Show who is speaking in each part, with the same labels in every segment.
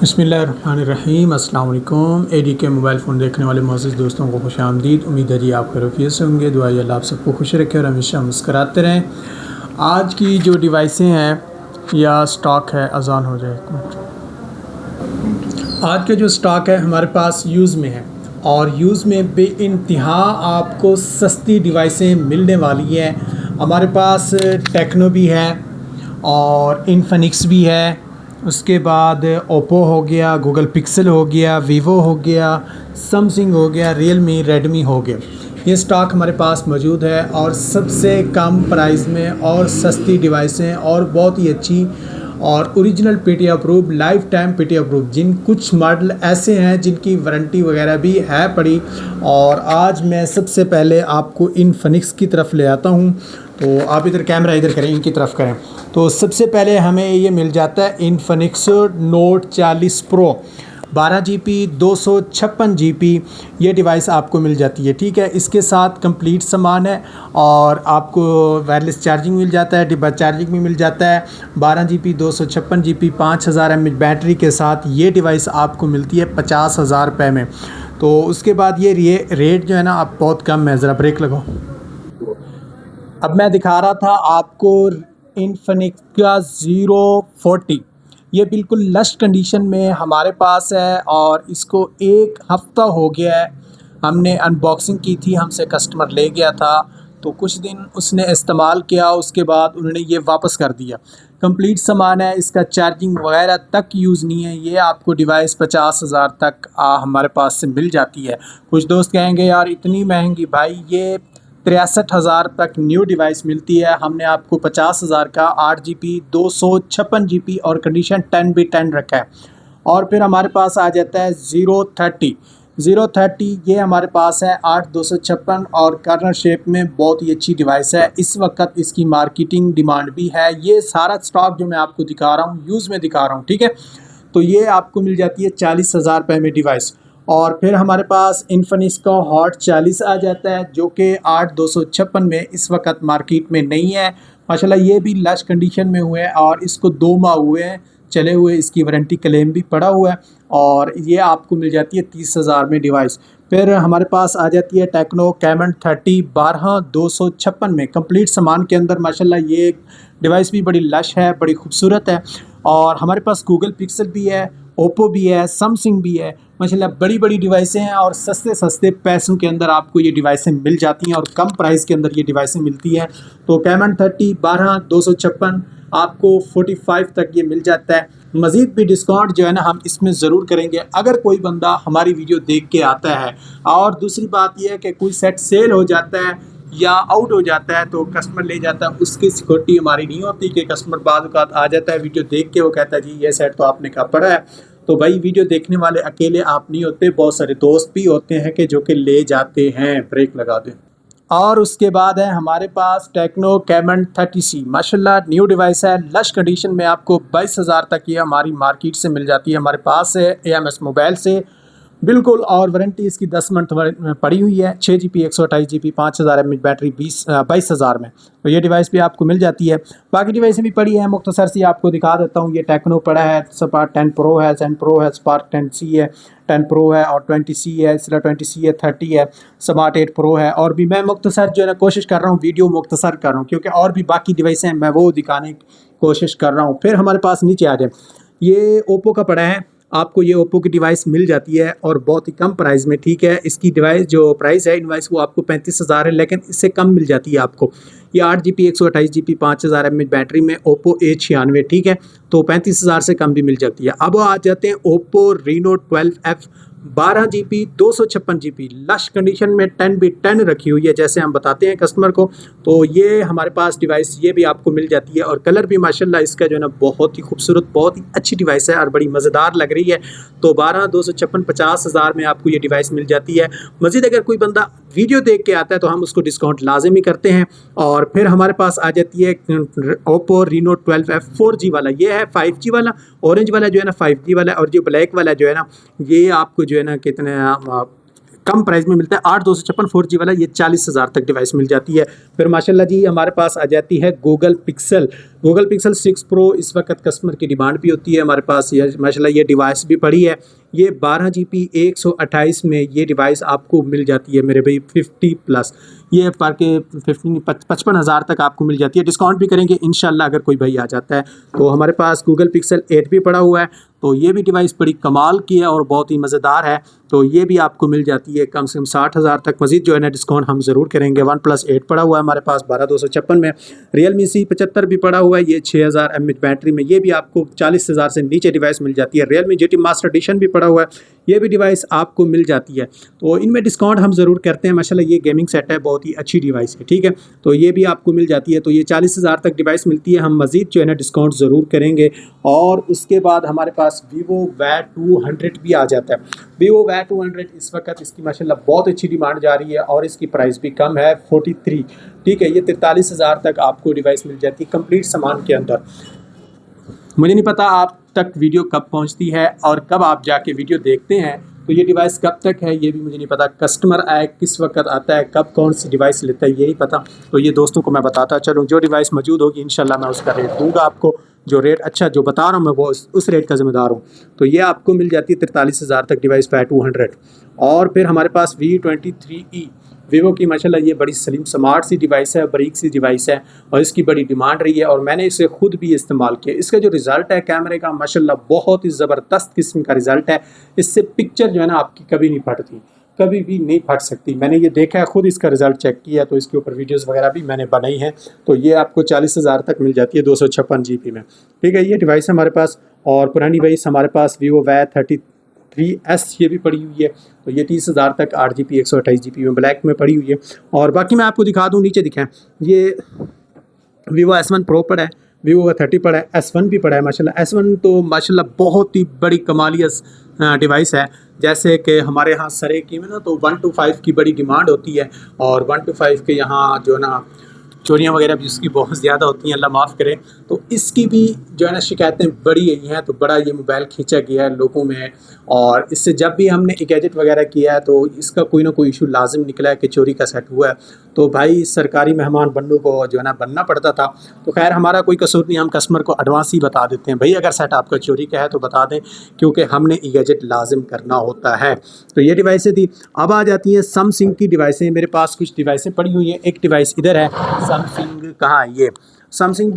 Speaker 1: बिस्मिल्लाहिर्रहमानिर्रहीम। अस्सलाम वालेकुम। एडी के मोबाइल फ़ोन देखने वाले मोअज़्ज़िज़ दोस्तों को खुश आमदीद। उम्मीद है जी आप खैरियत से होंगे। दुआ है अल्लाह आप सबको खुश रखे और हमेशा मुस्कराते रहें। आज की जो डिवाइसें हैं या स्टॉक है, अज़ान हो जाए। आज के जो स्टॉक है हमारे पास यूज़ में है और यूज़ में बेइंतहा आपको सस्ती डिवाइसें मिलने वाली हैं। हमारे पास टेक्नो भी है और इन्फिनिक्स भी है, उसके बाद ओप्पो हो गया, गूगल पिक्सल हो गया, वीवो हो गया, समसंग हो गया, रियलमी, रेडमी हो गया। ये स्टॉक हमारे पास मौजूद है और सबसे कम प्राइस में और सस्ती डिवाइसें और बहुत ही अच्छी और original PT approve, lifetime PT approve. जिन कुछ मॉडल ऐसे हैं जिनकी वारंटी वगैरह भी है पड़ी। और आज मैं सबसे पहले आपको इन्फिनिक्स की तरफ ले आता हूँ। तो आप इधर कैमरा इधर करें, इनकी तरफ करें। तो सबसे पहले हमें ये मिल जाता है Infinix note 40 pro 12 GB 256 GB। ये डिवाइस आपको मिल जाती है, ठीक है। इसके साथ कंप्लीट सामान है और आपको वायरलेस चार्जिंग मिल जाता है, डिब्बा चार्जिंग भी मिल जाता है। 12 GB 256 GB 5000 mAh बैटरी के साथ ये डिवाइस आपको मिलती है 50,000 रुपये में। तो उसके बाद ये रेट जो है ना आप बहुत कम है। ज़रा ब्रेक लगाओ। अब मैं दिखा रहा था आपको इन्फिनिक्स का Z40। ये बिल्कुल लश कंडीशन में हमारे पास है और इसको 1 हफ़्ता हो गया है। हमने अनबॉक्सिंग की थी, हमसे कस्टमर ले गया था, तो कुछ दिन उसने इस्तेमाल किया, उसके बाद उन्होंने ये वापस कर दिया। कंप्लीट सामान है, इसका चार्जिंग वगैरह तक यूज़ नहीं है। ये आपको डिवाइस 50,000 तक हमारे पास से मिल जाती है। कुछ दोस्त कहेंगे यार इतनी महंगी, भाई ये 63,000 तक न्यू डिवाइस मिलती है। हमने आपको 50,000 का 8 GB 256 GB और कंडीशन 10/10 रखा है। और फिर हमारे पास आ जाता है ज़ीरो थर्टी। ये हमारे पास है 8/256 और कर्नर शेप में बहुत ही अच्छी डिवाइस है। इस वक्त इसकी मार्केटिंग डिमांड भी है। ये सारा स्टॉक जो मैं आपको दिखा रहा हूँ यूज़ में दिखा रहा हूँ, ठीक है। तो ये आपको मिल जाती है 40,000 रुपये में डिवाइस। और फिर हमारे पास इन्फिनिक्स का हॉट 40 आ जाता है जो कि 8/256 में इस वक्त मार्केट में नहीं है। माशाल्लाह ये भी लश कंडीशन में हुए हैं और इसको 2 माह हुए हैं चले हुए, इसकी वारंटी क्लेम भी पड़ा हुआ है और ये आपको मिल जाती है 30,000 में डिवाइस। फिर हमारे पास आ जाती है टेक्नो कैमन 30 12/256 में कंप्लीट सामान के अंदर। माशाल्लाह ये डिवाइस भी बड़ी लश है, बड़ी खूबसूरत है। और हमारे पास गूगल पिक्सल भी है, ओप्पो भी है, समसंग भी है। माशाल्लाह बड़ी बड़ी डिवाइसें हैं और सस्ते सस्ते पैसों के अंदर आपको ये डिवाइसें मिल जाती हैं और कम प्राइस के अंदर ये डिवाइसें मिलती हैं। तो कैमन 30 12/256 आपको 45 तक ये मिल जाता है। मज़ीद भी डिस्काउंट जो है ना हम इसमें ज़रूर करेंगे अगर कोई बंदा हमारी वीडियो देख के आता है। और दूसरी बात यह है कि कोई सेट सेल हो जाता है या आउट हो जाता है तो कस्टमर ले जाता है, उसकी सिक्योरिटी हमारी नहीं होती कि कस्टमर बाद औक़ात आ जाता है वीडियो देख के वो कहता है जी ये सेट तो आपने कहा पड़ा है। तो भाई वीडियो देखने वाले अकेले आप नहीं होते, बहुत सारे दोस्त भी होते हैं कि जो कि ले जाते हैं। ब्रेक लगा दें। और उसके बाद है हमारे पास टेक्नो कैमन 30C। माशाल्लाह न्यू डिवाइस है, लश कंडीशन में आपको 22,000 तक ये हमारी मार्केट से मिल जाती है। हमारे पास है AMS मोबाइल से बिल्कुल और वारंटी इसकी 10 मंथ पड़ी हुई है। 6 GB 128 GB 5000 mAh बैटरी 22,000 में। तो ये डिवाइस भी आपको मिल जाती है। बाकी डिवाइसें भी पड़ी हैं, मुख्तसर सी आपको दिखा देता हूँ। ये टेक्नो पड़ा है, स्पार्क 10 प्रो है, 10 प्रो है, स्पार्क 10C है, 10 प्रो है और 20C है, इसलिए 20C है, 30 है, स्मार्ट 8 प्रो है। और भी मैं मुख्तसर जो है ना कोशिश कर रहा हूँ, वीडियो मुख्तसर कर रहा हूँ क्योंकि और भी बाकी डिवाइसें हैं मैं वो दिखाने की कोशिश कर रहा हूँ। फिर हमारे पास नीचे आ जाए, ये ओप्पो का पड़ा है। आपको ये ओप्पो की डिवाइस मिल जाती है और बहुत ही कम प्राइस में, ठीक है। इसकी डिवाइस जो प्राइस है इनवाइस वो आपको 35,000 है, लेकिन इससे कम मिल जाती है आपको। ये 8 GB 128 GB 5000 mAh बैटरी में ओप्पो A96, ठीक है। तो 35,000 से कम भी मिल जाती है। अब आ जाते हैं Oppo Reno 12F 12 GB 256 GB lush condition में 10/10 रखी हुई है जैसे हम बताते हैं कस्टमर को। तो ये हमारे पास डिवाइस ये भी आपको मिल जाती है और कलर भी माशाल्लाह इसका जो है ना बहुत ही खूबसूरत, बहुत ही अच्छी डिवाइस है और बड़ी मज़ेदार लग रही है। तो 12/256 50,000 में आपको ये डिवाइस मिल जाती है। मज़ीद अगर कोई बंदा वीडियो देख के आता है तो हम उसको डिस्काउंट लाजमी करते हैं। और फिर हमारे पास आ जाती है ओप्पो रीनो 12F 4G वाला। ये है 5G वाला, ऑरेंज वाला जो है ना 5G वाला, और जो ब्लैक वाला जो है ना ये आपको जो है ना कितने कम प्राइस में मिलता है। 8256 4G वाला ये 40,000 तक डिवाइस मिल जाती है। फिर माशाल्लाह जी हमारे पास आ जाती है गूगल पिक्सल 6 प्रो। इस वक्त कस्टमर की डिमांड भी होती है हमारे पास। ये माशाल्लाह ये डिवाइस भी पड़ी है। ये 12GB 128 में ये डिवाइस आपको मिल जाती है मेरे भाई 50+। ये पर के 55,000 तक आपको मिल जाती है। डिस्काउंट भी करेंगे इंशाल्लाह अगर कोई भाई आ जाता है। तो हमारे पास गूगल पिक्सल 8 भी पड़ा हुआ है। तो ये भी डिवाइस बड़ी कमाल की है और बहुत ही मज़ेदार है। तो ये भी आपको मिल जाती है कम से कम 60,000 तक। मज़ीद जो है ना डिस्काउंट हम ज़रूर करेंगे। OnePlus 8 पड़ा हुआ है हमारे पास 12,256 में। Realme C75 भी पड़ा हुआ है, ये 6000 mAh बैटरी में। ये भी आपको 40,000 से नीचे डिवाइस मिल जाती है। Realme GT Master Edition भी पड़ा हुआ है, ये भी डिवाइस आपको मिल जाती है। तो इनमें डिस्काउंट हम ज़रूर करते हैं। माशाल्लाह ये गेमिंग सेट है, बहुत ही अच्छी डिवाइस है, ठीक है। तो ये भी आपको मिल जाती है। तो ये 40,000 तक डिवाइस मिलती है। हम मज़ीद जो है ना डिस्काउंट ज़रूर करेंगे। और उसके बाद हमारे पास Vivo Y200 भी आ जाता है। Vivo Y200 इस वक्त इसकी माशाल्लाह बहुत अच्छी डिमांड जा रही है और इसकी प्राइस भी कम है 43, ठीक है। ये 43,000 तक आपको डिवाइस मिल जाती है कंप्लीट सामान के अंदर। मुझे नहीं पता आप तक वीडियो कब पहुंचती है और कब आप जाके वीडियो देखते हैं। तो ये डिवाइस कब तक है ये भी मुझे नहीं पता। कस्टमर आए किस वक्त आता है, कब कौन सी डिवाइस लेता है ये नहीं पता। तो ये दोस्तों को मैं बताता चलूँ, जो डिवाइस मौजूद होगी इंशाल्लाह मैं उसका रेट दूंगा आपको। जो रेट अच्छा जो बता रहा हूँ मैं वो उस रेट का ज़िम्मेदार हूँ। तो ये आपको मिल जाती है 43,000 तक डिवाइस Y200। और फिर हमारे पास V23E वीवो की माशाल्लाह ये बड़ी स्लिम स्मार्ट सी डिवाइस है, बारीक सी डिवाइस है और इसकी बड़ी डिमांड रही है और मैंने इसे खुद भी इस्तेमाल किया। इसका जो रिज़ल्ट है कैमरे का माशाल्लाह बहुत ही ज़बरदस्त किस्म का रिज़ल्ट है। इससे पिक्चर जो है ना आपकी कभी नहीं फटती, कभी भी नहीं फट सकती। मैंने ये देखा है, खुद इसका रिज़ल्ट चेक किया, तो इसके ऊपर वीडियोस वगैरह भी मैंने बनाई हैं। तो ये आपको 40,000 तक मिल जाती है 256 GB में, ठीक है। ये डिवाइस हमारे पास। और पुरानी डिवाइस हमारे पास Vivo Y33S ये भी पड़ी हुई है। तो ये 30,000 तक 8GB 128GB में ब्लैक में पड़ी हुई है। और बाकी मैं आपको दिखा दूँ, नीचे दिखाएँ, ये Vivo S1 Pro पड़ा है, Vivo Y30 पड़ा है, S1 भी पड़ा है माशाल्लाह। S1 तो माशाल्लाह बहुत ही बड़ी कमालियस डिवाइस है। जैसे कि हमारे यहाँ सरेकी में ना तो 125 की बड़ी डिमांड होती है और 125 के यहाँ जो है ना चोरियाँ वगैरह भी उसकी बहुत ज़्यादा होती हैं, अल्लाह माफ़ करे। तो इसकी भी जो है ना शिकायतें बड़ी आई हैं। तो बड़ा ये मोबाइल खींचा गया है लोगों में और इससे जब भी हमने गैजेट वगैरह किया है तो इसका कोई ना कोई इशू लाजिम निकला है कि चोरी का सेट हुआ है। तो भाई सरकारी मेहमान बनने को जो है ना बनना पड़ता था। तो खैर हमारा कोई कसूर नहीं, हम कस्टमर को एडवांस ही बता देते हैं भाई अगर सेट आपका चोरी का है तो बता दें, क्योंकि हमने गैजेट लाजिम करना होता है। तो ये डिवाइसें थी। अब आ जाती हैं सैमसंग की डिवाइसें। मेरे पास कुछ डिवाइसें पड़ी हुई हैं। एक डिवाइस इधर है, सैमसंग कहाँ है, ये सैमसंग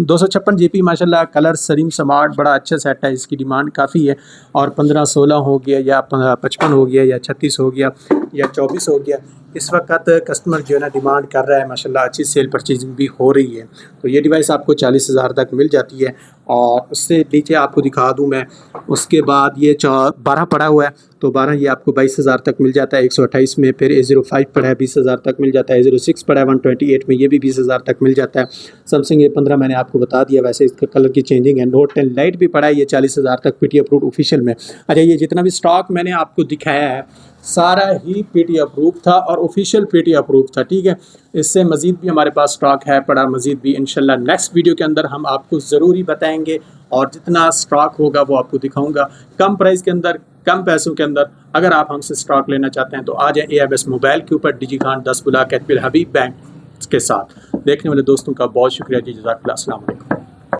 Speaker 1: 256 GB माशाल्लाह कलर सलीम स्मार्ट, बड़ा अच्छा सेट है। इसकी डिमांड काफ़ी है। और 15-16 हो गया या 55 हो गया या 36 हो गया या 24 हो गया, इस वक्त कस्टमर जो है ना डिमांड कर रहा है माशाल्लाह। अच्छी सेल परचेजिंग भी हो रही है। तो ये डिवाइस आपको 40,000 तक मिल जाती है। और उससे नीचे आपको दिखा दूं मैं, उसके बाद ये 12 पड़ा हुआ है। तो 12 ये आपको 22,000 तक मिल जाता है 128 में। फिर A05 पड़ा है 20,000 तक मिल जाता है। A06 पड़ा है 128 में, ये भी 20,000 तक मिल जाता है। सैमसंग A15 मैंने आपको बता दिया, वैसे इसका कलर की चेंजिंग है। नोट 10 लाइट भी पड़ा है, ये 40,000 तक PT अप्रूव्ड ऑफिशियल में। अच्छा, ये जितना भी स्टॉक मैंने आपको दिखाया है सारा ही PT अप्रूव था और ऑफिशियल PT अप्रूव था, ठीक है। इससे मज़ीद भी हमारे पास स्टॉक है पड़ा, मज़ीद भी इंशाल्लाह नेक्स्ट वीडियो के अंदर हम आपको ज़रूर ही बताएंगे और जितना स्टॉक होगा वो आपको दिखाऊंगा कम प्राइस के अंदर, कम पैसों के अंदर। अगर आप हमसे स्टॉक लेना चाहते हैं तो आ जाए AMS मोबाइल के ऊपर, डिजीकॉन 10 बुला कैटबिल हबीब बैंक के साथ। देखने वाले दोस्तों का बहुत शुक्रिया जी, जज़ाकल्लाह, अस्सलाम वालेकुम।